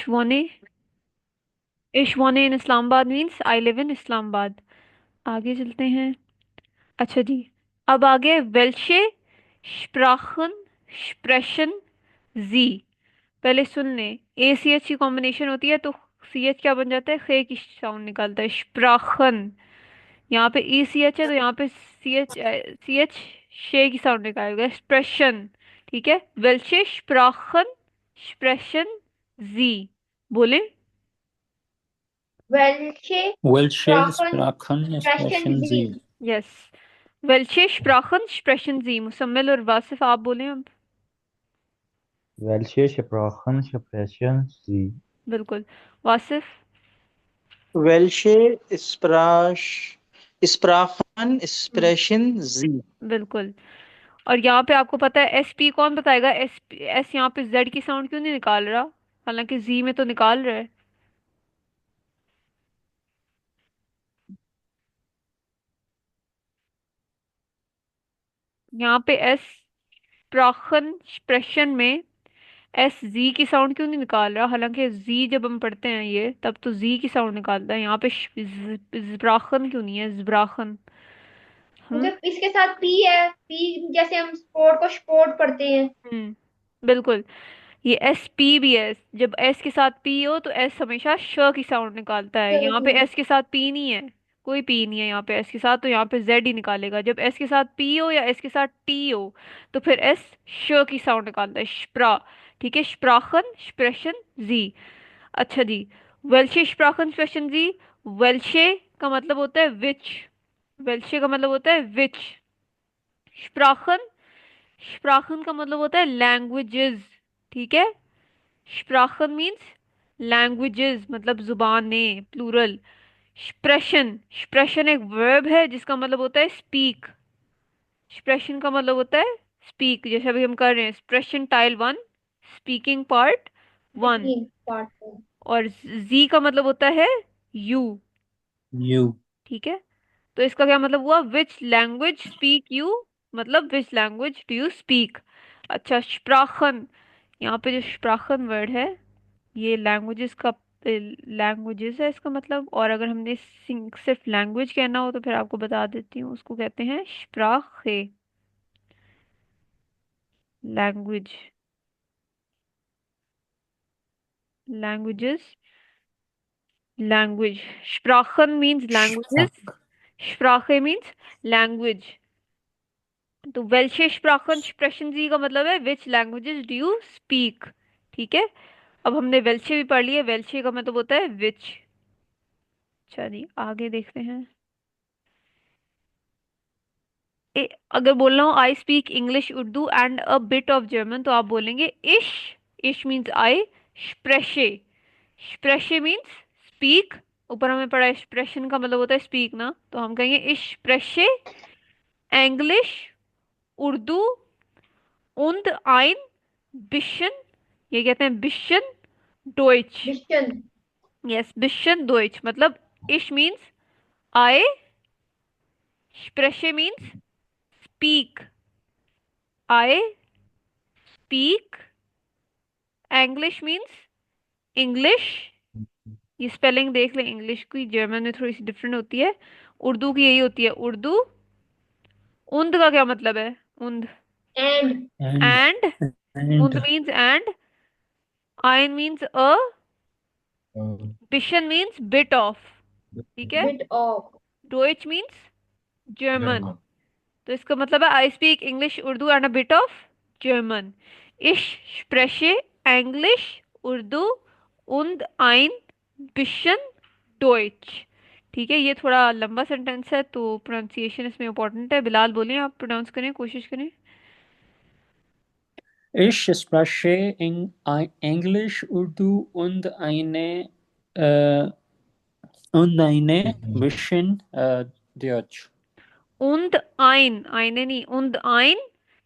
वॉने इश वॉने इन Islamabad means I live in Islamabad. आगे चलते हैं। अच्छा जी, अब आगे वेल्शे स्प्राखन स्प्रेशन जी। पहले सुन ले, ए सी एच की कॉम्बिनेशन होती है तो सी एच क्या बन जाता है, खे की साउंड निकालता है, स्प्राखन। यहाँ पे ई सी एच है तो यहाँ पे सी एच शे की साउंड निकालेगा, एक्सप्रेशन। ठीक है, वेल्चे स्प्राखन एक्सप्रेशन जी। बोले। welche Welche Sprachen Sprachen sprechen sprechen Sie? Sie? Yes, वेल्चे स्प्राखन एक्सप्रेशन जी। मुसम्मिल और वासिफ आप बोले अब। Welche Sprachen sprechen Sie? बिल्कुल, वासिफ। Welche Sprachen हम्म, sprechen Sie? बिल्कुल। और यहाँ पे आपको पता है एस पी कौन बताएगा, एस एस यहाँ पे जेड की साउंड क्यों नहीं निकाल रहा, हालांकि जी में तो निकाल रहा है। यहाँ पे एस प्राखन एक्सप्रेशन में एस जी की साउंड क्यों नहीं निकाल रहा, हालांकि जी जब हम पढ़ते हैं ये तब तो जी की साउंड निकालता है। यहाँ पे जब्राखन क्यों नहीं है, जब्राखन। हम। क्योंकि इसके साथ पी है, पी जैसे हम स्पोर्ट को स्पोर्ट पढ़ते हैं। बिल्कुल। ये एस पी भी है, जब एस के साथ पी हो तो एस हमेशा श की साउंड निकालता है। चलो यहाँ पे ठीक एस के साथ पी नहीं है, कोई पी नहीं है यहाँ पे एस के साथ, तो यहाँ पे जेड ही निकालेगा। जब एस के साथ पी हो या एस के साथ टी हो तो फिर एस श की साउंड निकालता है, स्प्रा। ठीक है, स्प्राखन एक्सप्रेशन जी। अच्छा जी, वेल्शे स्प्राखन एक्सप्रेशन जी। वेल्शे का मतलब होता है विच, वेल्शे का मतलब होता है विच। स्प्राखन, स्प्राखन का मतलब होता है लैंग्वेजेस। ठीक है, स्प्राखन मीन्स लैंग्वेजेस, मतलब जुबानें, प्लूरल। एक्सप्रेशन, एक्सप्रेशन एक वर्ब है जिसका मतलब होता है स्पीक। एक्सप्रेशन का मतलब होता है स्पीक, जैसे अभी हम कर रहे हैं expression tile one, speaking part one. है, पार्ट वन। और जी का मतलब होता है यू। You. ठीक है, तो इसका क्या मतलब हुआ, विच लैंग्वेज स्पीक यू, मतलब which language do you speak. अच्छा, स्प्राखन, यहाँ पे जो स्प्राखन वर्ड है ये लैंग्वेजेस का, लैंग्वेजेस है इसका मतलब। और अगर हमने सिर्फ लैंग्वेज कहना हो तो फिर आपको बता देती हूँ, उसको कहते हैं स्प्राखे, लैंग्वेज, लैंग्वेजेस, लैंग्वेज। स्प्राखन मीन्स लैंग्वेजेस, Sprach. स्प्राखे मीन्स लैंग्वेज। तो वेल्शे स्प्राखन स्प्रेशन जी का मतलब है which languages do you speak. ठीक है, अब हमने वेल्शे भी पढ़ लिया, वेल्शे का मतलब होता है विच। चलिए आगे देखते हैं। अगर बोल रहा हूँ I speak English Urdu and a bit of German तो आप बोलेंगे इश। इश मीन्स आई। स्प्रेशे, स्प्रेशे मीन्स स्पीक। ऊपर हमें पढ़ा एक्सप्रेशन का मतलब होता है स्पीक ना, तो हम कहेंगे इश स्प्रेशे English Urdu und ein bisschen, ये कहते हैं बिशन डोइच। विशन। यस, बिशन डोइच मतलब इश मीन्स आई, स्प्रेशे means speak, I speak, English means English. ये स्पेलिंग देख ले, इंग्लिश की जर्मन में थोड़ी सी डिफरेंट होती है, उर्दू की यही होती है उर्दू। उन्द का क्या मतलब है, उन्द, एंड। And एंड, उन्द and मीन्स एंड, आइन मीन्स अ, बिशन मीन्स बिट ऑफ। ठीक है, बिट ऑफ। डोइच मीन्स जर्मन। तो इसका मतलब है I speak English Urdu and a bit of German. Ich spreche Englisch, Urdu und ein bisschen Deutsch। ठीक है, ये थोड़ा लंबा सेंटेंस है तो प्रोनाउंसिएशन इसमें इंपॉर्टेंट है। बिलाल बोलिए, आप प्रोनाउंस करें, कोशिश करें। ich spreche Englisch, Urdu äh, und eine bisschen Deutsch. Und ein, eine नहीं, und ein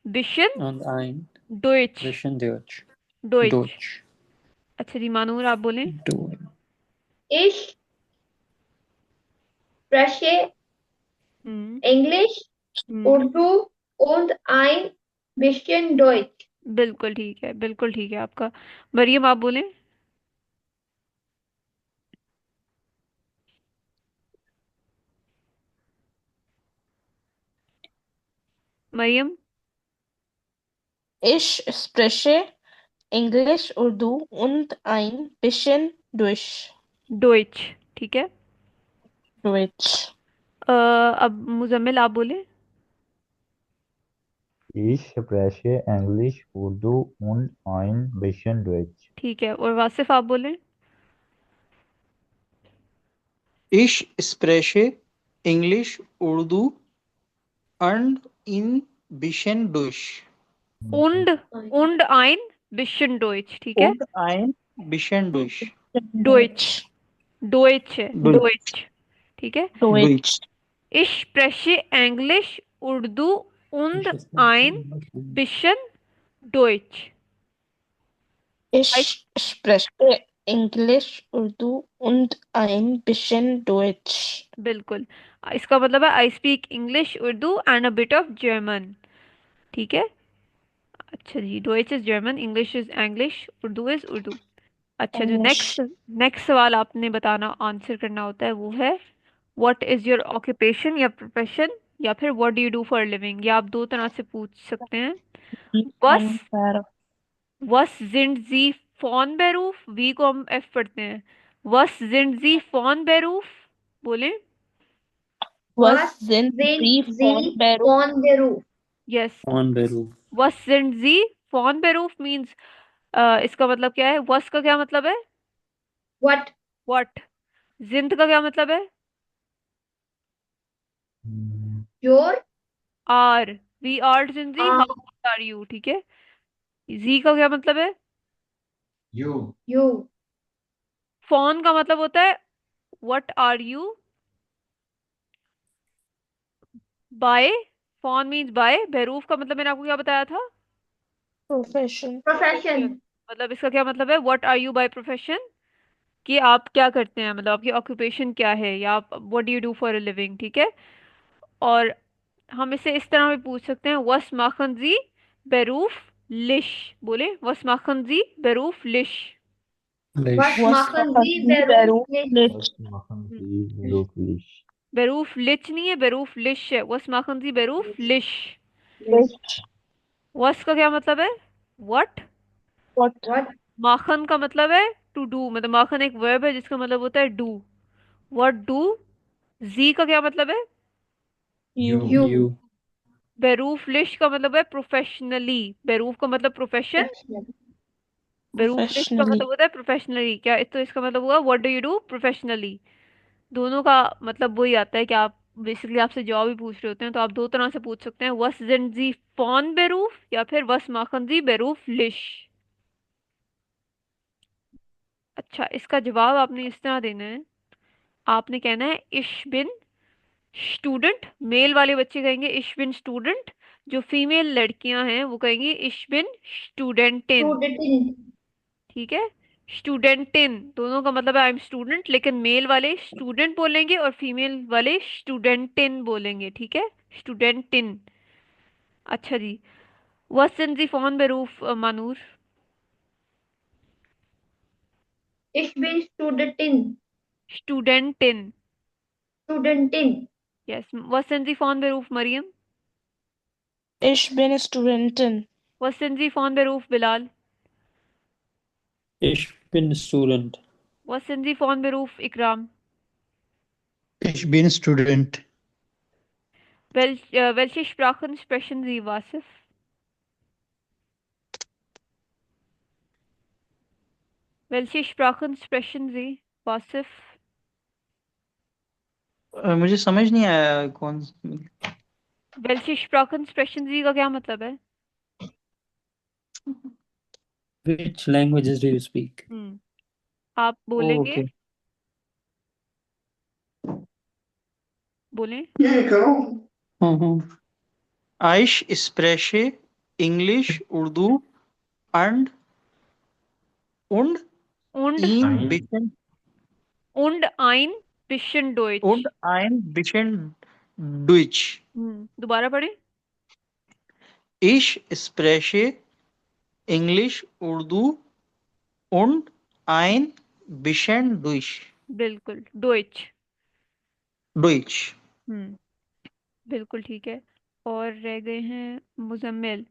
bisschen Und ein Deutsch, bisschen Deutsch. Deutsch। Deutsch. अच्छा जी, मानूर आप बोलें। Deutsch. इश स्प्रेशे हम्म। इंग्लिश हम्म, Urdu und ein bisschen Deutsch। बिल्कुल ठीक है, बिल्कुल ठीक है आपका। मरियम आप बोलें। Maryam? Ich spreche Englisch, Urdu und ein bisschen डोइच, ठीक है। Deutsch. अब मुजम्मिल आप बोले। Ich spreche Englisch, Urdu und ein bisschen Deutsch. ठीक है, और वासिफ आप बोले। Ich spreche English, Urdu and in bisschen Deutsch. उंड उंड आइन बिशन डोइच, ठीक है। Und ein bisschen Deutsch. Deutsch, Deutsch है, Deutsch. डोइच, ठीक है। Deutsch. Ich spreche Englisch, Urdu und ein bisschen Deutsch. Ich spreche Englisch, Urdu und ein bisschen Deutsch. बिल्कुल, इसका मतलब है I speak English, Urdu and a bit of German, ठीक है। अच्छा जी, डोइच is German, English is English, Urdu is Urdu. अच्छा, जो English. नेक्स्ट सवाल आपने बताना, आंसर करना होता है, वो है व्हाट इज योर ऑक्यूपेशन या प्रोफेशन, या फिर what do you do for living. या आप दो तरह से पूछ सकते हैं। वस वस जिंड जी फॉन बेरूफ, वी को हम एफ पढ़ते हैं। वस जिंड जी फॉन बेरूफ, बोले। Was sind Sie von Sie Beruf? von Beruf? Yes, Von Beruf. वस जिंड जी फॉन बेरूफ मीन्स, इसका मतलब क्या है? वस का क्या मतलब है? What? व्हाट। जिंद का क्या मतलब है? Your? आर, वी आर जिंदगी, हाउ आर यू, ठीक है। जी का क्या मतलब है? You. फॉन का मतलब होता है व्हाट आर यू। बाय, फॉन मीन्स बाय। बेरूफ का मतलब मैंने आपको क्या बताया था? Profession. Profession. मतलब इसका क्या मतलब है? What are you by profession, कि आप क्या करते हैं, मतलब आपकी ऑक्यूपेशन क्या है, या आप what do you do for a living, ठीक है। और हम इसे इस तरह भी पूछ सकते हैं, वस माखन जी बेरूफ लिश, बोले। वस माखन जी बेरूफ लिश। Was Lish. machen Sie beruflich? Was machen Sie beruflich? बेरूफ लिच नहीं है, बेरूफ लिश है। वस माखन जी बेरूफ लिश। वस का क्या मतलब है? व्हाट। What? माखन का मतलब है टू डू, मतलब माखन एक वर्ब है जिसका मतलब होता है डू। What do. जी का क्या मतलब है? You. You. बेरूफ लिश का मतलब है प्रोफेशनली। बेरूफ का मतलब प्रोफेशन, बेरूफ लिश का Professionally. मतलब होता है प्रोफेशनली। क्या तो इसका मतलब हुआ what do you do professionally. दोनों का मतलब वही आता है कि आप बेसिकली आपसे जॉब ही पूछ रहे होते हैं, तो आप दो तरह से पूछ सकते हैं, वस जिन जी फॉन बेरूफ या फिर वस माखन जी बेरूफ लिश। अच्छा, इसका जवाब आपने इस तरह देना है। आपने कहना है इश बिन स्टूडेंट, मेल वाले बच्चे कहेंगे इश बिन स्टूडेंट, जो फीमेल लड़कियां हैं वो कहेंगी इश बिन स्टूडेंटिन, Studentin. ठीक है। स्टूडेंटिन दोनों का मतलब है आई एम स्टूडेंट, लेकिन मेल वाले स्टूडेंट बोलेंगे और फीमेल वाले स्टूडेंटिन बोलेंगे, ठीक है। स्टूडेंटिन। अच्छा जी, वह सिंजी फोन बेरूफ मानूर। Ich bin Studentin. स्टूडेंटिन। Studentin. यस, वह सिंजी फोन बेरूफ मरियम। Ich bin Studentin. वह सिंजी फोन बेरूफ बिलाल। Ich bin Student. वह सिंजी फोन बेरूफ इकराम। Ich bin Student. Welche Sprachen sprechen Sie, Wasif? Welche Sprachen sprechen Sie, Wasif? मुझे समझ नहीं आया कौन। Welche Sprachen sprechen Sie का क्या मतलब है? Which languages do you speak? आप बोलेंगे, Okay. बोलें। Ich spreche English, Urdu and Und, ein bisschen und ein bisschen Deutsch. und ein bisschen Deutsch. दोबारा पढ़ें। Ich spreche English, Urdu und ein bisschen Deutsch. बिल्कुल, Deutsch। Deutsch. बिल्कुल ठीक है। और रह गए हैं मुजम्मिल।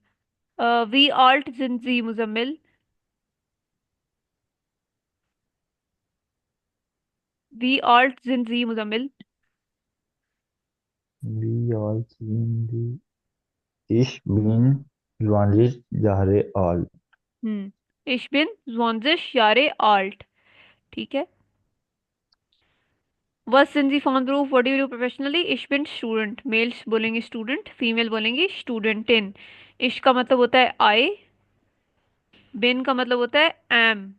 वी आल्ट जिंजी मुजम्मिल। वी आल्ट जिंजी Muzammil. We all seen the Ich bin 20 Jahre alt. Ich bin 20 Jahre alt। ठीक है। Was sind Sie von Beruf? What do you do professionally? Ich bin student। Males बोलेंगे स्टूडेंट, फीमेल बोलेंगी स्टूडेंटिन। इश का मतलब होता है आई। बिन का मतलब होता है एम।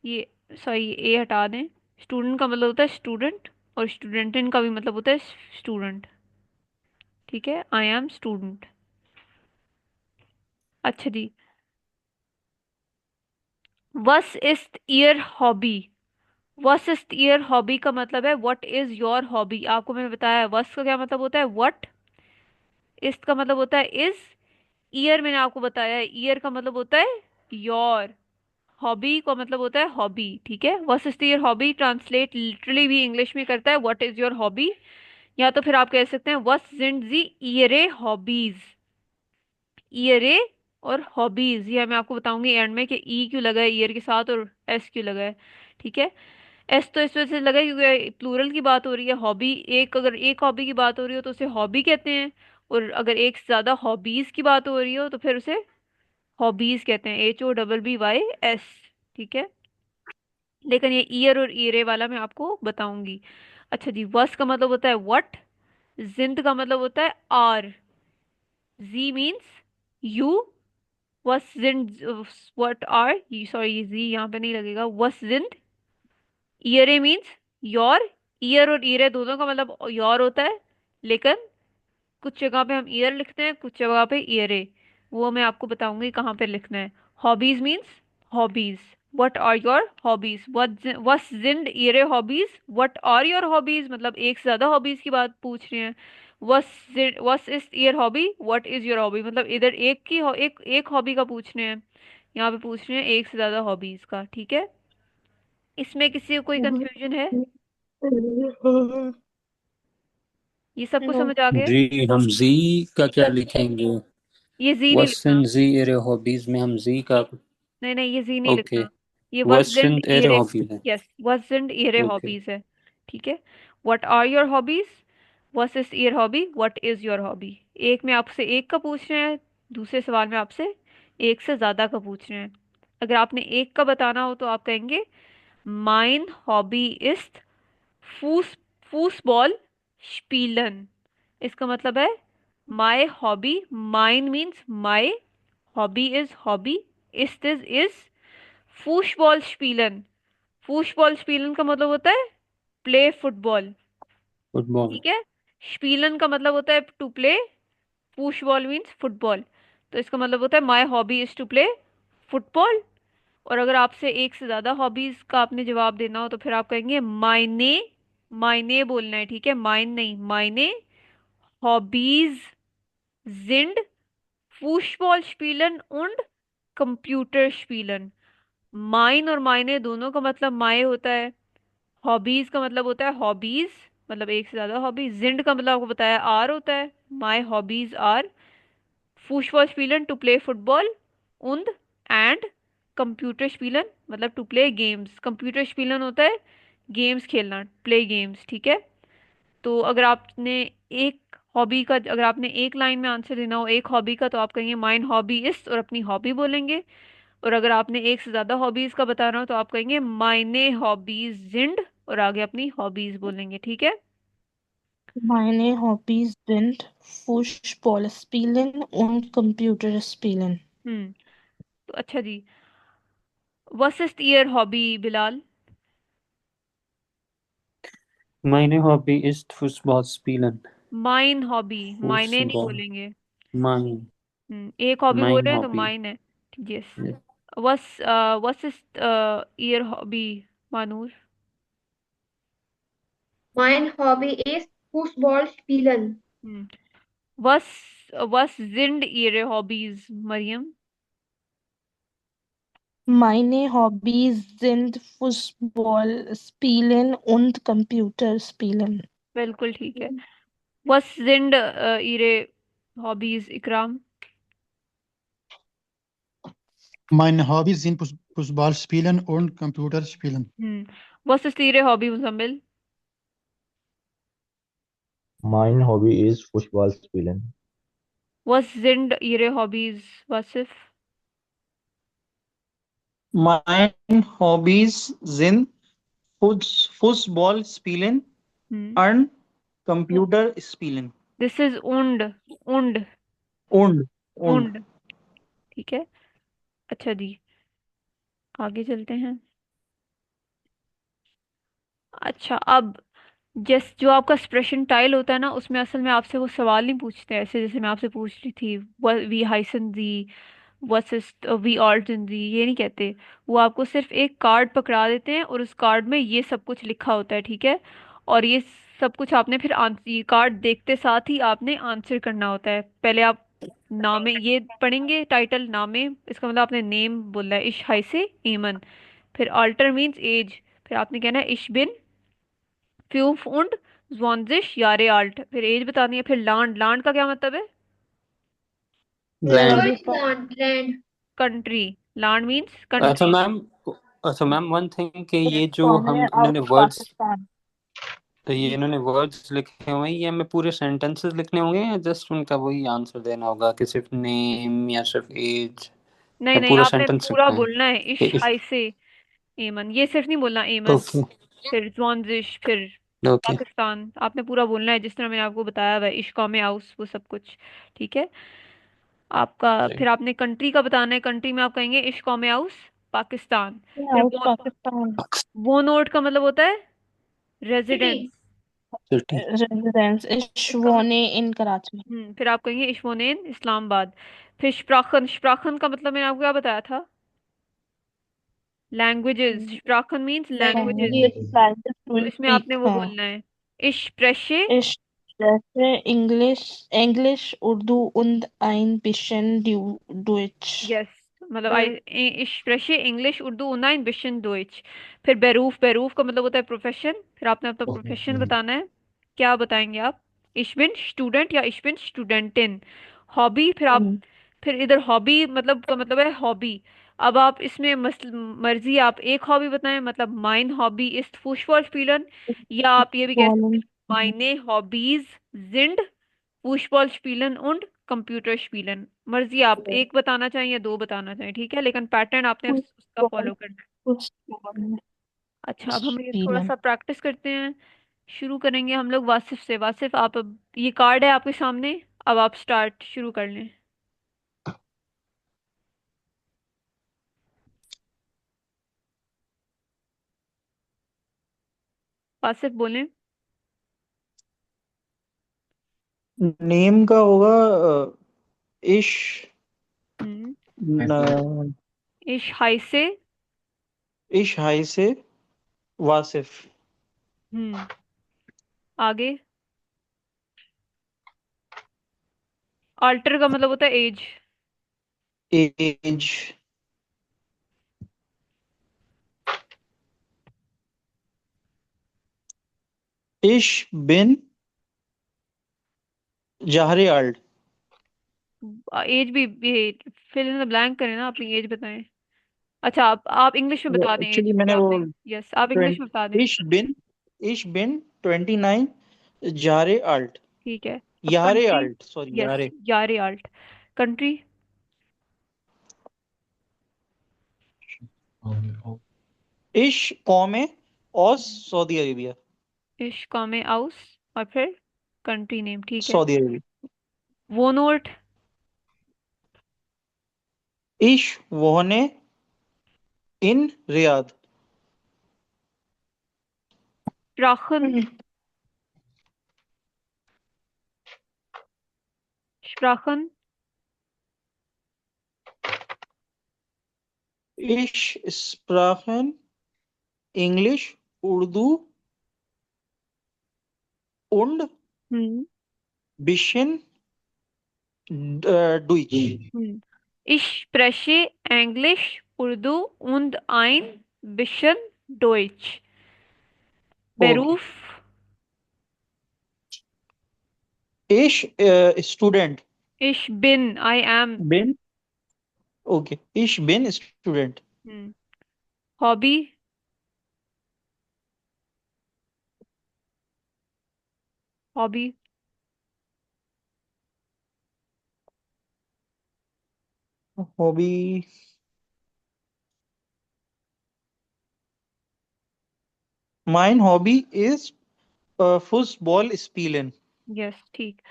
ये सॉरी, ए हटा दें। स्टूडेंट का मतलब होता है स्टूडेंट, और स्टूडेंटिन का भी मतलब होता है स्टूडेंट। ठीक है, आई एम स्टूडेंट। अच्छा जी। वस इज ईयर हॉबी। वस इज ईयर हॉबी का मतलब है व्हाट इज योर हॉबी। आपको मैंने बताया वस का क्या मतलब होता है व्हाट। इस का मतलब होता है इज। ईयर मैंने आपको बताया है, ईयर का मतलब होता है योर। हॉबी का मतलब होता है हॉबी। ठीक है, what is your hobby translate literally भी इंग्लिश में करता है व्हाट इज योर हॉबी। या तो फिर आप कह सकते हैं व्हाट sind दी ईयरे हॉबीज। ईयरे और हॉबीज, ये मैं आपको बताऊंगी एंड में कि ई क्यों लगा है ईयर के साथ और एस क्यों लगा है। ठीक है। एस तो इस वजह से लगा है क्योंकि प्लूरल की बात हो रही है। हॉबी एक, अगर एक हॉबी की बात हो रही हो तो उसे हॉबी कहते हैं, और अगर एक से ज्यादा हॉबीज की बात हो रही हो तो फिर उसे हॉबीज कहते हैं, HOBBYS। ठीक है। लेकिन ये ईयर और ईयरे वाला मैं आपको बताऊंगी। अच्छा जी, वस का मतलब होता है व्हाट। जिंद का मतलब होता है आर। Ji means you. वस जिंद व्हाट आर यू, सॉरी जी यहाँ पे नहीं लगेगा। वस जिंद ईयरे मीन्स योर। ईयर और ईयरे दोनों का मतलब योर होता है, लेकिन कुछ जगह पे हम ईयर लिखते हैं, कुछ जगह पे ईयरे। वो मैं आपको बताऊंगी कहाँ पे लिखना है। Hobbies means hobbies. What are your hobbies. वट जिंद ईयरे हॉबीज। व्हाट आर योर हॉबीज मतलब एक से ज्यादा हॉबीज की बात पूछ रहे हैं। वस is year hobby, what is your hobby मतलब इधर एक की एक हॉबी का पूछ रहे हैं, यहाँ पे पूछ रहे हैं एक से ज्यादा हॉबीज का। ठीक है। इसमें किसी को कोई कंफ्यूजन है? ये सबको नो। समझ आ गया? जी हम जी का क्या लिखेंगे? ये जी नहीं लिखना। वसन जी एरे हॉबीज में हम जी का। नहीं नहीं, ये जी नहीं ओके। लिखना। ये वजंड वसन एरे एरे। हॉबीज है। यस, वजंड एरे ओके। हॉबीज है। ठीक है। What are your hobbies. What is your hobby, what is your hobby. एक में आपसे एक का पूछ रहे हैं, दूसरे सवाल में आपसे एक से ज्यादा का पूछ रहे हैं। अगर आपने एक का बताना हो तो आप कहेंगे माइन हॉबी इज फूस फूसबॉल स्पीलन। इसका मतलब है माय हॉबी, माइन means my, hobby is hobby, इज फूशबॉल स्पीलन। फूशबॉल स्पीलन का मतलब होता है प्ले फुटबॉल। फुटबॉल। ठीक है। स्पीलन का मतलब होता है टू प्ले। फूशबॉल मीन्स फुटबॉल। तो इसका मतलब होता है my hobby is to play football. और अगर आपसे एक से ज्यादा हॉबीज का आपने जवाब देना हो तो फिर आप कहेंगे मायने। मायने बोलना है, ठीक है, माइन नहीं, मायने हॉबीज जिंड फूशबॉल स्पीलन und कंप्यूटर स्पीलन। माइन और मायने दोनों का मतलब माए होता है। हॉबीज का मतलब होता है हॉबीज, मतलब एक से ज्यादा हॉबीज। जिंड का मतलब आपको बताया आर होता है, माय हॉबीज आर। फुटबॉल स्पीलन to play football und and कंप्यूटर स्पीलन मतलब टू प्ले गेम्स। कंप्यूटर स्पीलन होता है गेम्स खेलना, प्ले गेम्स। ठीक है। तो अगर आपने एक हॉबी का, अगर आपने एक लाइन में आंसर देना हो एक हॉबी का तो आप कहेंगे माइन हॉबी इज और अपनी हॉबी बोलेंगे। और अगर आपने एक से ज्यादा हॉबीज का बताना हो तो आप कहेंगे मायने हॉबीज जिंड और आगे अपनी हॉबीज बोलेंगे। ठीक है। Meine Hobbys sind Fußball spielen und Computer spielen. हम्म। तो अच्छा जी, what is your hobby Bilal. Meine Hobby ist Fußball spielen. माइन हॉबी, मायने नहीं Fußball. बोलेंगे। Mein. एक हॉबी बोल Mein रहे हैं तो Hobby. माइन है। Yes. Yeah. What is your hobby Manoor. Mein Hobby ist Fußball spielen. Was sind Ihre Hobbys, Maryam. Meine Hobbys sind Fußball spielen und Computer spielen. बिल्कुल ठीक है। Was sind Ihre hobbies Ikram. Meine Hobbys sind Fußball spielen und Computer spielen. Was ist Ihre Hobby, Muzammil? Mein Hobby ist Fußball spielen. Was sind Ihre Hobbys, Wasif? Mein Hobbys sind Fußball spielen und Computer spielen. This is und Und. und ठीक है। अच्छा जी, आगे चलते हैं। अच्छा, अब जो आपका एक्सप्रेशन टाइल होता है ना, उसमें असल में आपसे वो सवाल नहीं पूछते ऐसे जैसे मैं आपसे पूछ रही थी, वी हाइसन दी वर्सेस वी ऑल्टन दी, ये नहीं कहते। वो आपको सिर्फ एक कार्ड पकड़ा देते हैं और उस कार्ड में ये सब कुछ लिखा होता है, ठीक है। और ये सब कुछ आपने फिर आंसर, कार्ड देखते साथ ही आपने आंसर करना होता है। पहले आप नामे ये पढ़ेंगे, टाइटल नामे, इसका मतलब आपने नेम बोला है, इश हाइसे ईमन। फिर अल्टर मीन्स एज, फिर आपने कहना है इश बिन फ्यूफ und zwanzig Jahre alt, फिर एज बतानी है। फिर लैंड, लैंड का क्या मतलब है? Land. Deutschland, Land. Country, land means अच्छा कंट्री। मैम, अच्छा मैम, वन थिंग कि ये जो कौन हम है इन्होंने आउट वर्ड्स, पाकिस्तान? तो ये इन्होंने वर्ड्स लिखे हुए हैं, ये हमें पूरे सेंटेंसेस लिखने होंगे या जस्ट उनका वही आंसर देना होगा कि सिर्फ नेम या सिर्फ एज, नहीं या नहीं, पूरा आपने सेंटेंस पूरा लिखना है? बोलना है, इश हाइसे एमन, ये सिर्फ नहीं बोलना एमन, ओके फिर ज्वांजिश, फिर ओके। पाकिस्तान। आपने पूरा बोलना है जिस तरह मैंने आपको बताया हुआ है, इश कौमे आउस वो सब कुछ, ठीक है। आपका फिर आपने कंट्री का बताना है, कंट्री में आप कहेंगे इश कौमे आउस पाकिस्तान। फिर आउट पाकिस्तान। वो नोट का मतलब होता है रेजिडेंस। City. सिटी। रेजिडेंस इसका मतलब इशवाने इन कराची। फिर आप कहेंगे इश्वोनेन इस्लामाबाद। फिर स्प्राखन, स्प्राखन का मतलब मैंने आपको क्या बताया था? लैंग्वेजेस, स्प्राखन मींस लैंग्वेजेस। languages. लैंग्वेज तो टू इसमें आपने स्पीक। वो हाँ। बोलना है, इश प्रेशे, इश जैसे English, English Urdu und ein bisschen Deutsch। Yes, मतलब आई, इश प्रेशे इंग्लिश उर्दू उनाइन बिशन डोइच। फिर बेरूफ, बेरूफ का मतलब होता है प्रोफेशन। फिर आपने अपना प्रोफेशन बताना है, क्या बताएंगे आप? इश बिन स्टूडेंट या इश बिन स्टूडेंटिन। हॉबी, फिर आप, फिर इधर हॉबी मतलब का मतलब है हॉबी। अब आप इसमें मर्जी आप एक हॉबी बताएं, मतलब माइन हॉबी इस फुशबॉल स्पीलन, या आप ये भी कह सकते हैं माइने हॉबीज जिंड फुशबॉल स्पीलन und कंप्यूटर स्पीलन। मर्जी आप एक बताना चाहें या दो बताना चाहें, ठीक है, लेकिन पैटर्न आपने उसका फॉलो करना है। अच्छा, अब हम ये थोड़ा सा प्रैक्टिस करते हैं। शुरू करेंगे हम लोग वासिफ से। वासिफ, आप अब ये कार्ड है आपके सामने, अब आप स्टार्ट शुरू कर लें। वासिफ बोलें। नेम का होगा इश हम्म न, इश हाई से। इश हाई से वासिफ। हम्म आगे। अल्टर का मतलब होता है एज। एज इश बिन जहरे आल्ट। एज भी फिल इन द ब्लैंक करें ना, अपनी एज बताएं। अच्छा, आप इंग्लिश में बता दें एज, एक्चुअली फिर मैंने वो आपने, यस आप इंग्लिश में बता दें। इश बिन, इश बिन 29 जारे आल्ट, ठीक है। अब यारे कंट्री, आल्ट, सॉरी यस यारे। यारे आल्ट। कंट्री, इश कौम है और सऊदी अरेबिया। इश कॉमे आउस, और फिर कंट्री नेम, ठीक है। Saudi Arabia. वो नोट, इश वोहने इन रियाद। स्प्राखन, स्प्राखन, इश स्प्राखन इंग्लिश उर्दू und हम्म bisschen Deutsch. हम्म इश प्रेशे english Urdu und ein bisschen deutsch। Okay. बेरूफ, इश स्टूडेंट Ich bin, I am. Bin. Okay. Ich bin student. Hobby, hobby, Hobby. Mein Hobby is Fußball spielen. Yes ठीक।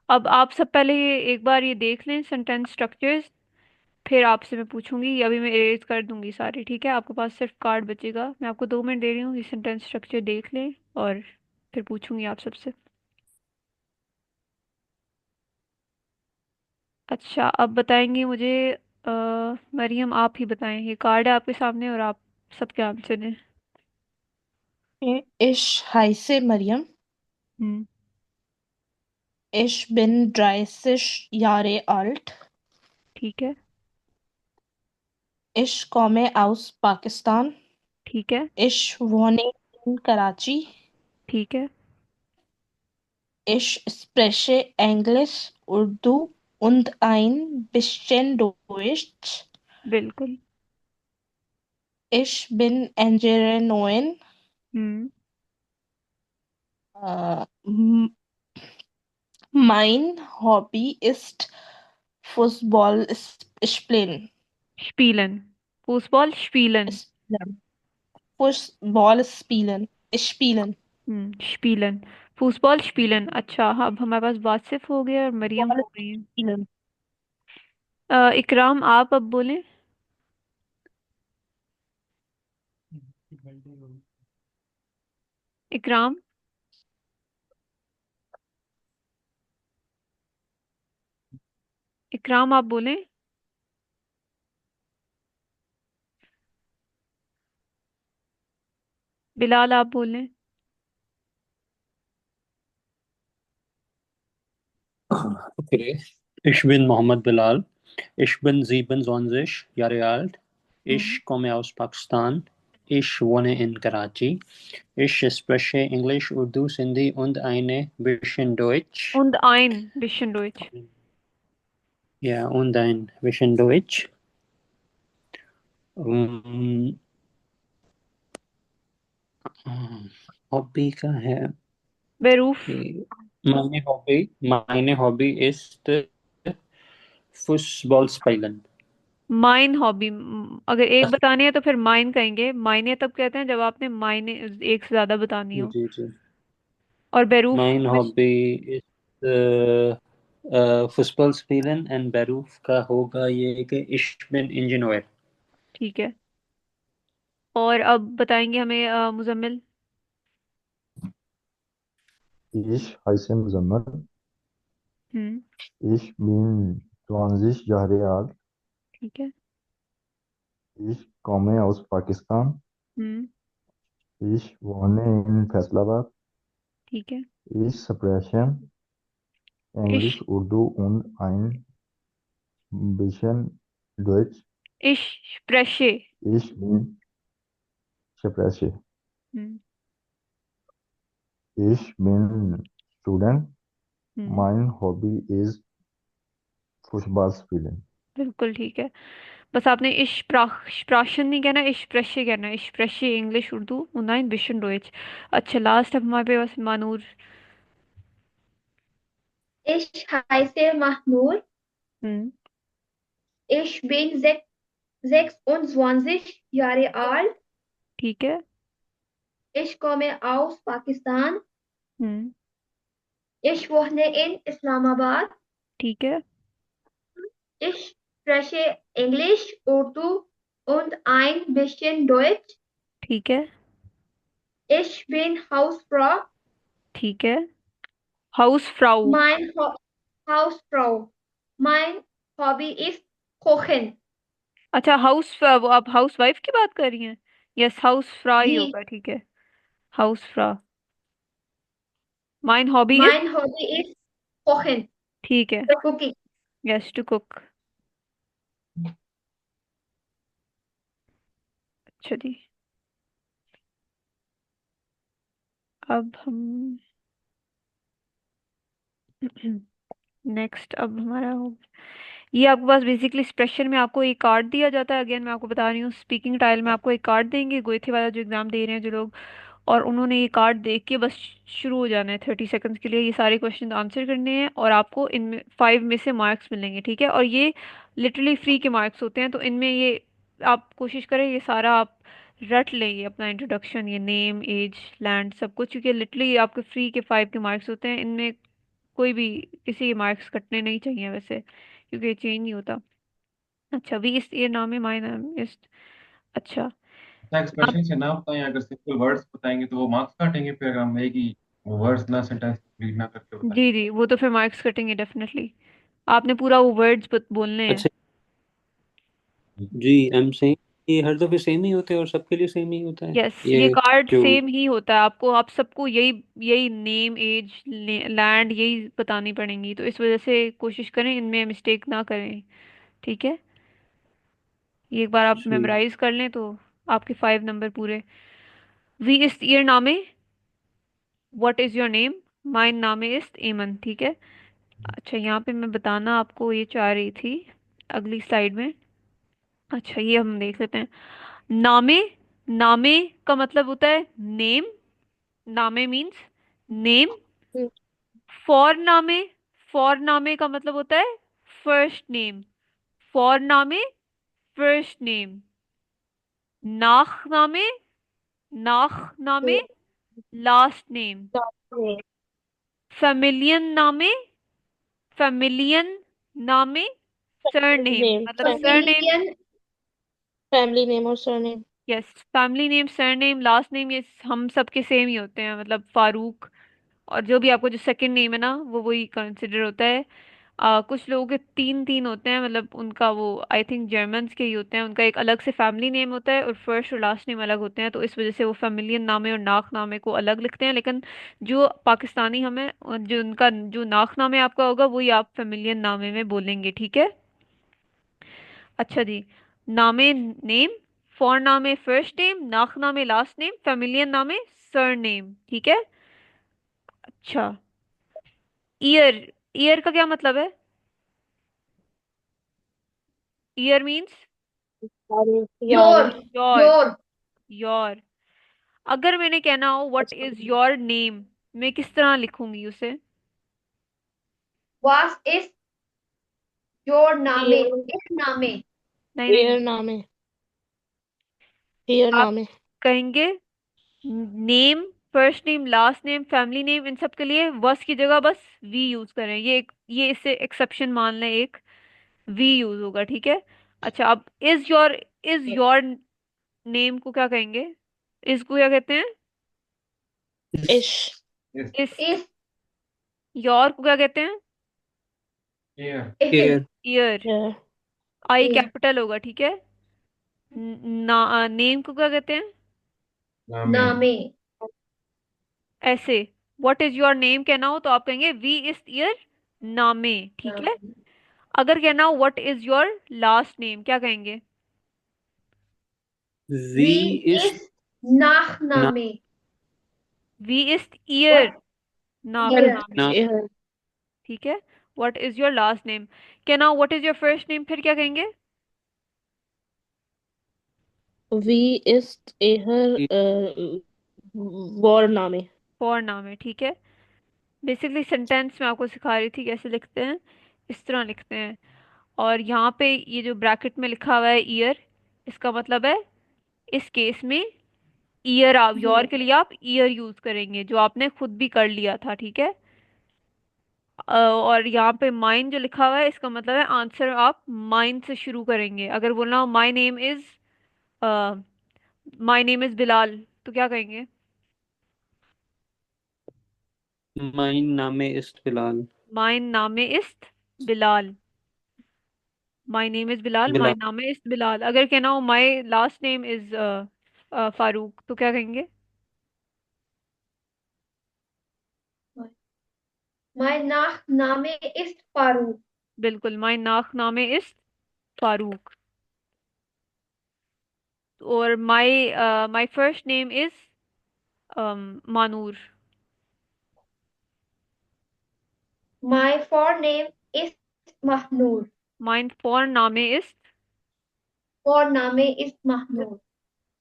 अब आप सब पहले एक बार ये देख लें सेंटेंस स्ट्रक्चर्स, फिर आपसे मैं पूछूंगी। अभी मैं इरेज कर दूंगी सारे, ठीक है? आपके पास सिर्फ कार्ड बचेगा। मैं आपको 2 मिनट दे रही हूँ, ये सेंटेंस स्ट्रक्चर देख लें और फिर पूछूंगी आप सबसे। अच्छा, अब बताएंगे मुझे। मरियम आप ही बताएं, ये कार्ड है आपके सामने और आप सबके आंसर हैं। Ich heiße Mariam. हम्म। Ich bin 30 Jahre alt. ठीक है। Ich komme aus Pakistan. ठीक है। Ich wohne in Karachi. ठीक है। Ich spreche Englisch, Urdu und ein bisschen Deutsch. बिल्कुल। Ich bin Engineerin. हम्म। M- Mein Hobby ist Fußball spielen. स्पीलन, फूसबॉल स्पीलन। Spielen. Fußball spielen. Spielen. स्पीलन, फूसबॉल स्पीलन। अच्छा, अब हमारे पास वासिफ हो गया और मरियम Fußball हो गई है। spielen. इकराम आप अब बोलें। इकराम, इकराम आप बोलें। बिलाल आप बोलें। Okay. Ich bin Mohammed Bilal. Ich bin 27 Jahre alt. Hmm. Ich komme aus Pakistan. Ich wohne in Karachi. Ich spreche Englisch, Urdu, Sindhi und ein bisschen Deutsch. Und ein bisschen Deutsch। Ja, und ein bisschen Deutsch. Um, Hobby का है बेरूफ। कि meine Hobby ist Fußball spielen. माइन hobby, अगर एक बतानी है तो फिर माइन कहेंगे। मायने तब कहते हैं जब आपने मायने एक से ज्यादा बतानी जी हो। जी जी। और बेरूफ Mein Hobby ist Fußball spielen and Beruf का होगा ये कि ich bin Ingenieur. ठीक है। और अब बताएंगे हमें मुजम्मिल। Ich heiße Muzammil. हम्म। Ich bin 20 Jahre alt. ठीक है। Ich komme aus Pakistan. Hmm. Ich wohne in Faisalabad. ठीक है। Ich spreche इश, Englisch, Urdu und ein bisschen Deutsch. इश स्प्रेशे। Ich bin spreche. हम्म। Ich bin Student. हम्म। Mein Hobby ist Fußball spielen. बिल्कुल ठीक है। बस आपने इश प्राशन नहीं कहना, इश प्रशे कहना। इश प्रशे इंग्लिश उर्दू उन्नाइन बिशन डोइच। अच्छा, लास्ट अब हमारे पास मानूर। Ich heiße Mahnour. हम्म। Ich bin 26 Jahre alt. ठीक है। Ich komme aus Pakistan. Hmm. Ich wohne in Islamabad. ठीक है। Ich spreche Englisch, Urdu und ein bisschen Deutsch. ठीक है। Ich bin Hausfrau. ठीक है। House Frau. Mein Hausfrau. Mein Hobby ist Kochen. अच्छा, house, वो आप हाउस वाइफ की बात कर रही हैं? यस, हाउस फ्रा ही जी, होगा, ठीक है। हाउस फ्रा। Mine hobby is, mein Hobby ist Kochen, ठीक है। cooking. Yes, to cook. अच्छा जी, अब हम नेक्स्ट अब हमारा हो, ये आपके पास बेसिकली एक्सप्रेशन में आपको एक कार्ड दिया जाता है। अगेन मैं आपको बता रही हूँ, स्पीकिंग टाइल में आपको एक कार्ड देंगे, गोएथे वाला जो एग्जाम दे रहे हैं जो लोग, और उन्होंने ये कार्ड देख के बस शुरू हो जाना है 30 सेकंड्स के लिए, ये सारे क्वेश्चन आंसर करने हैं, और आपको इनमें 5 में से मार्क्स मिलेंगे, ठीक है। और ये लिटरली फ्री के मार्क्स होते हैं, तो इनमें ये आप कोशिश करें ये सारा आप रट लें, ये अपना इंट्रोडक्शन, ये नेम एज लैंड सब कुछ, क्योंकि लिटरली आपके फ्री के 5 के मार्क्स होते हैं। इनमें कोई भी किसी के मार्क्स कटने नहीं चाहिए वैसे, क्योंकि ये चेंज नहीं होता। अच्छा, वी इस ये नाम है, माय नाम इस। अच्छा, एक्सप्रेशन से ना बताएं, अगर सिंपल वर्ड्स बताएंगे तो वो मार्क्स काटेंगे, फिर हम एक ही वर्ड्स ना सेंटेंस रीड ना करके बताएं। जी जी, वो तो फिर मार्क्स कटेंगे डेफिनेटली। आपने पूरा वो वर्ड्स बोलने हैं। अच्छा जी, एम सेम, ये हर दफे सेम ही होते हैं और सबके लिए सेम ही होता है यस, ये ये कार्ड जो। सेम ही होता है आपको, आप सबको यही यही नेम एज लैंड यही बतानी पड़ेंगी, तो इस वजह से कोशिश करें इनमें मिस्टेक ना करें, ठीक है। ये एक बार आप जी मेमोराइज कर लें तो आपके 5 नंबर पूरे। वी इस ईयर नामे, व्हाट इज योर नेम, माइन नामे इस एमन, ठीक है। अच्छा, यहाँ पे मैं बताना आपको ये चाह रही थी अगली स्लाइड में। अच्छा, ये हम देख लेते हैं। नामे, नामे का मतलब होता है नेम, नामे मीन्स नेम। फॉर नामे, फॉर नामे का मतलब होता है फर्स्ट नेम, फॉर नामे फर्स्ट नेम। नाख नामे, नाख नामे लास्ट नेम। फेमिलियन नामे, फेमिलियन नामे सरनेम, नेम, मतलब सरनेम। फैमिलियन। फैमिली नेम और surname. Yes, family name surname last name ये हम सबके सेम ही होते हैं, मतलब फारूक, और जो भी आपको जो सेकंड नेम है ना वो वही कंसिडर होता है। कुछ लोगों के तीन तीन होते हैं, मतलब उनका वो आई थिंक जर्मन्स के ही होते हैं, उनका एक अलग से फैमिली नेम होता है और फर्स्ट और लास्ट नेम अलग होते हैं, तो इस वजह से वो फैमिलियन नामे और नाक नामे को अलग लिखते हैं। लेकिन जो पाकिस्तानी हमें जो उनका जो नाक नामे आपका होगा वही आप फैमिलियन नामे में बोलेंगे, ठीक है। अच्छा जी, नामे नेम, फॉर नामे फर्स्ट नेम, नाक नामे लास्ट नेम, फैमिलियन नामे सर नेम, ठीक है। अच्छा, ईयर, ईयर का क्या मतलब है? ईयर मीन्स यार। योर। Your, your. योर। अगर मैंने कहना हो व्हाट इज योर नेम, मैं किस तरह लिखूंगी उसे? वास इज योर नामे, हियर, इस नामे। नहीं नहीं, हियर नाम है, हियर आप नाम है। कहेंगे name, first name last name family name, इन सब के लिए वस की जगह बस वी यूज करें, ये इससे एक्सेप्शन मान लें, एक वी यूज होगा, ठीक है। अच्छा, अब इज योर नेम को क्या कहेंगे? इसको क्या कहते हैं? इश, यस। इस। इस। योर को क्या कहते हैं? Here. Is. Care. Year, here, I is. Capital होगा, ठीक है। नेम को क्या कहते हैं? नामे। नामे। ऐसे, व्हाट इज योर नेम कहना हो तो आप कहेंगे वी इज ईयर नामे, ठीक है। नामे। अगर कहना हो what is your last name, क्या कहेंगे? वी वी इस इज नाख ना नामे। वी इज ईयर व्हाट नाक ईयर। नामे, ना हियर। ठीक है। What is your last name, कहना हो what is your first name, फिर क्या कहेंगे? वी इज एहर वॉर नाम है। फॉर नाम है, ठीक है। बेसिकली सेंटेंस में आपको सिखा रही थी कैसे लिखते हैं, इस तरह लिखते हैं। और यहाँ पे ये जो ब्रैकेट में लिखा हुआ है ईयर, इसका मतलब है इस केस में ईयर, आप योर के लिए आप ईयर यूज करेंगे जो आपने खुद भी कर लिया था, ठीक है। और यहाँ पे माइन जो लिखा हुआ है इसका मतलब है आंसर आप माइन से शुरू करेंगे। अगर बोलना हो माई नेम इज बिलाल, तो क्या कहेंगे? माइन नामे इस फिलहाल। माइन नामे इस्त Bilal, my name is Bilal, माई बिला नामे इज बिलाल। अगर कहना हो my last name is Farooq, तो क्या कहेंगे? माय नाख नामे इस फारूक। बिल्कुल, माई नाक नामे इज फारूक। और my first name is Manoor. My forename is Mahnur. Mein Vorname ist, Forename is Mahnur.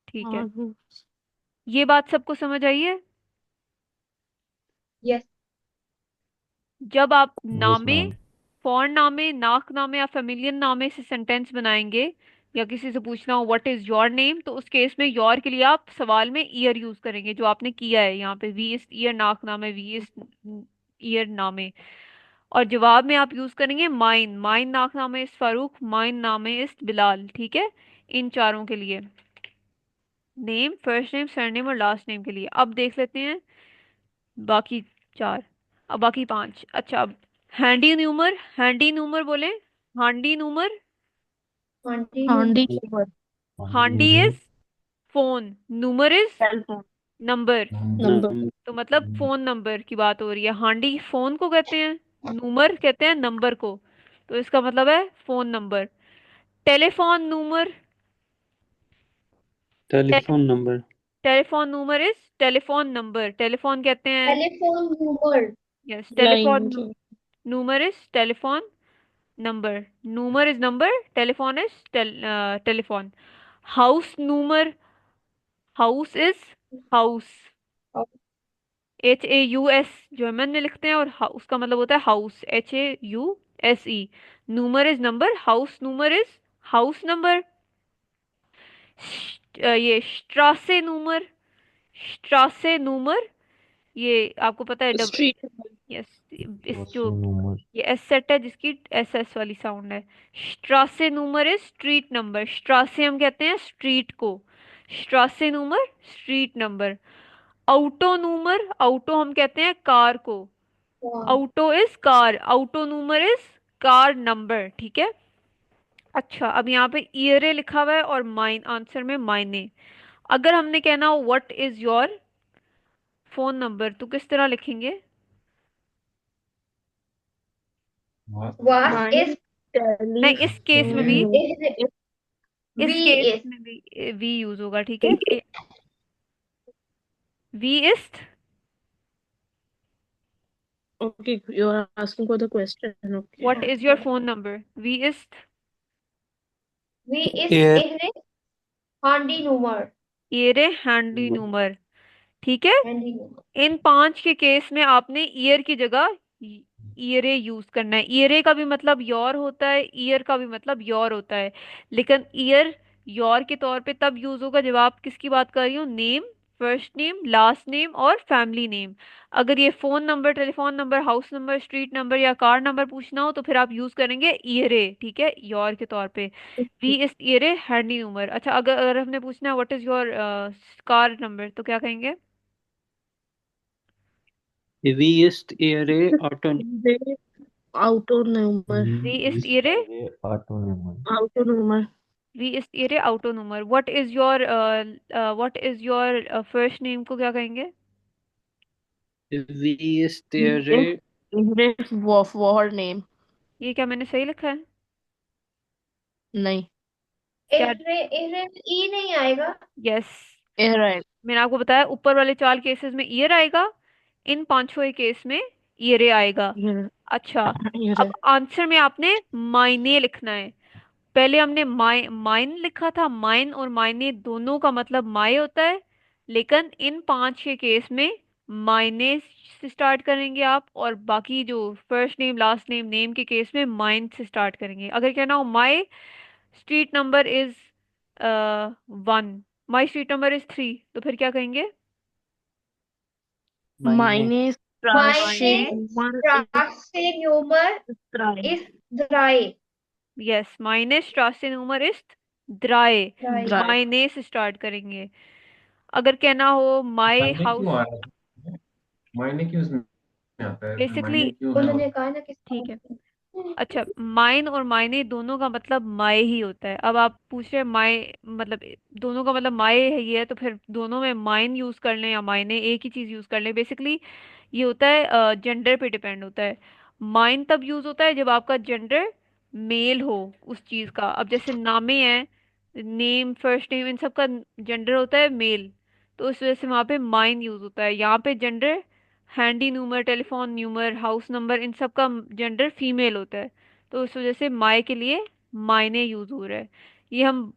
ठीक है। ये बात सबको समझ आई है? Yes. जब आप यस नामे, मैम। फॉरेन नामे, नाक नामे या फेमिलियन नामे से सेंटेंस बनाएंगे, या किसी से पूछना हो व्हाट इज योर नेम, तो उस केस में योर के लिए आप सवाल में ईयर यूज करेंगे, जो आपने किया है यहाँ पे, वी इस ईयर नाक नामे, वी इस ईयर नामे। और जवाब में आप यूज करेंगे माइन, माइन नाक नामे इस फारूक, माइन नामे इस बिलाल, ठीक है। इन चारों के लिए, नेम, फर्स्ट नेम, सरनेम और लास्ट नेम के लिए। अब देख लेते हैं बाकी चार, अब बाकी पांच। अच्छा, अब हैंडी न्यूमर, हैंडी न्यूमर बोले, हांडी न्यूमर। Auntie हांडी Numa. नंबर, हांडी इज फोन, नूमर इज टेलीफोन नंबर, नंबर, तो मतलब फोन नंबर की बात हो रही है। हांडी फोन को कहते हैं, नूमर कहते हैं नंबर को, तो इसका मतलब है फोन नंबर। टेलीफोन नूमर, टेलीफोन नंबर। टेलीफोन नूमर इज टेलीफोन नंबर, टेलीफोन कहते हैं, Telephone number. यस, लाइन टेलीफोन की नूमर इज टेलीफोन नंबर, नूमर is number, telephone is telephone. House नूमर, हाउस इज हाउस, HAUS जर्मन में लिखते हैं, और उसका मतलब होता है हाउस, HAUSE। नूमर इज नंबर, हाउस नूमर इज हाउस नंबर। ये स्ट्रासे नूमर, स्ट्रासे नूमर, ये आपको पता है, डब, स्ट्रीट यस, इस जो क्लासरूम नंबर। ये एस सेट है जिसकी SS वाली साउंड है। स्ट्रासे नंबर इज स्ट्रीट नंबर, स्ट्रासे हम कहते हैं स्ट्रीट को, स्ट्रासे number street number. Auto number, auto हम कहते हैं कार को, Wow. Auto is car, auto number is car number, ठीक है। अच्छा, अब यहाँ पे ईयरे लिखा हुआ है और माइन, आंसर में मायने। अगर हमने कहना हो what is your phone number, तो किस तरह लिखेंगे? Was माइन is नहीं, इस केस में भी, telephone is is V case is में भी वी यूज होगा, ठीक है। वी इज, okay, you are asking for the question, okay. What is your phone number, वी इज V is एयर ihre Handy number. ईयरे हैंडी नूमर, ठीक है। Handy number. इन पांच के केस में आपने ईयर की जगह ईयरे यूज करना है। ईयरे का भी मतलब योर होता है, ईयर का भी मतलब योर होता है, लेकिन ईयर योर के तौर पे तब यूज होगा जब आप किसकी बात कर रही हो, name, first name, last name और फैमिली नेम। अगर ये phone number, telephone number, house number, street number या कार नंबर पूछना हो, तो फिर आप यूज करेंगे ईयरे, ठीक है, योर के तौर पे। वी इज ईयरे हैंडी नंबर। अच्छा, अगर हमने पूछना है what is your car number, तो क्या कहेंगे? वी इस्ट एयर ऑटो। ऑटो नंबर, वी इज इस ईयरे, ये ऑटो नंबर। ऑटो नंबर, वी इज ईयरे auto number. What is your first name को क्या कहेंगे? वी इस्ट एयर इहरे वॉर नेम, ये क्या मैंने सही लिखा है? नहीं, क्या? ihre E नहीं आएगा. यस, इहरे, मैंने आपको बताया ऊपर वाले चार केसेस में ईयर आएगा, इन पांचों केस में ईयरे आएगा। इहरे, अच्छा, इहरे, अब आंसर में आपने मायने लिखना है। पहले हमने माइन लिखा था, माइन और मायने दोनों का मतलब माए होता है, लेकिन इन पांच के केस में मायने से स्टार्ट करेंगे आप, और बाकी जो first name, last name, name के केस में माइन से स्टार्ट करेंगे। अगर कहना हो माई street number is 1, my street number is 3, तो फिर क्या कहेंगे? मायने मायने मायने, नंबर Straße number इस is 3. यस, माइने स्ट्रासे number is dry, Right. Drive, मायने से स्टार्ट करेंगे। अगर कहना हो माई मायने हाउस, क्यों आ रहा है? मायने क्यों उसमें आता है? फिर बेसिकली, मायने क्यों है? उन्होंने कहा ना कि ठीक है। अच्छा, माइन और मायने दोनों का मतलब माए ही होता है। अब आप पूछ रहे हैं माए मतलब, दोनों का मतलब माए है ये है, तो फिर दोनों में माइन यूज कर लें या मायने, एक ही चीज यूज कर लें। बेसिकली ये होता है, जेंडर पे डिपेंड होता है। माइन तब यूज होता है जब आपका जेंडर मेल हो उस चीज का। अब जैसे नामे हैं, नेम, फर्स्ट नेम, इन सब का जेंडर होता है मेल, तो उस वजह से वहां पे माइन यूज होता है। यहाँ पे gender handy न्यूमर, telephone न्यूमर, house number, इन सब का जेंडर फीमेल होता है। तो इस वजह से माई के लिए मायने यूज हो रहा है। ये हम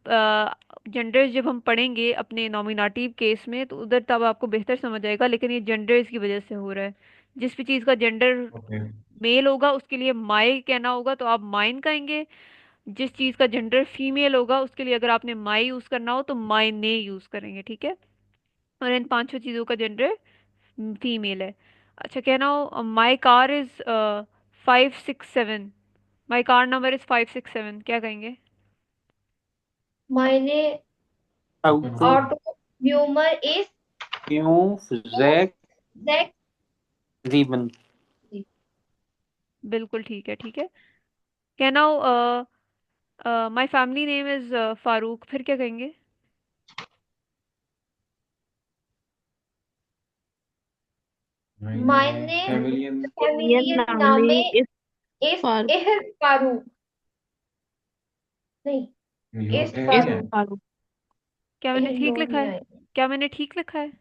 जेंडर जब हम पढ़ेंगे अपने नॉमिनेटिव केस में तो उधर तब आपको बेहतर समझ आएगा, लेकिन ये जेंडर इसकी वजह से हो रहा है। जिस भी चीज का जेंडर ओके। मेल होगा उसके लिए माई कहना होगा तो आप माइन कहेंगे। जिस चीज का जेंडर फीमेल होगा उसके लिए अगर आपने माई यूज करना हो तो मायने यूज करेंगे, ठीक है। और इन पांचों चीजों का जेंडर फीमेल है। अच्छा, कहना हो my car is 567, my car number is 567, क्या कहेंगे? मायने आउटो, ऑटो ह्यूमर इज क्यों, जैक, दैट। रीबन। बिल्कुल ठीक है, ठीक है। कहना हो my family name is Farooq, फिर क्या कहेंगे? मायने फैमिलियन ये फैमिलियन नामे नामे इस इस फारूक। एहर फारूक, नहीं इस ए इस है। फारूक, फारूक। क्या मैंने एहर ठीक लोड लिखा नहीं है? आएगा। क्या मैंने ठीक लिखा है?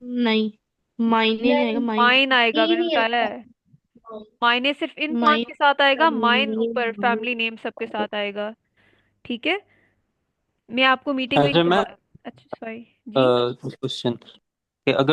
नहीं, मायने नहीं आएगा, नहीं, माइन। माइन आएगा, ई मैंने नहीं बताया है। आता। मायने सिर्फ इन पांच माइन के साथ आएगा, माइन ऊपर फैमिली फैमिली नेम सबके साथ आएगा, ठीक है। मैं आपको मीटिंग लिंक अच्छा, मैं दोबारा, अच्छा सॉरी जी। क्वेश्चन कि अगर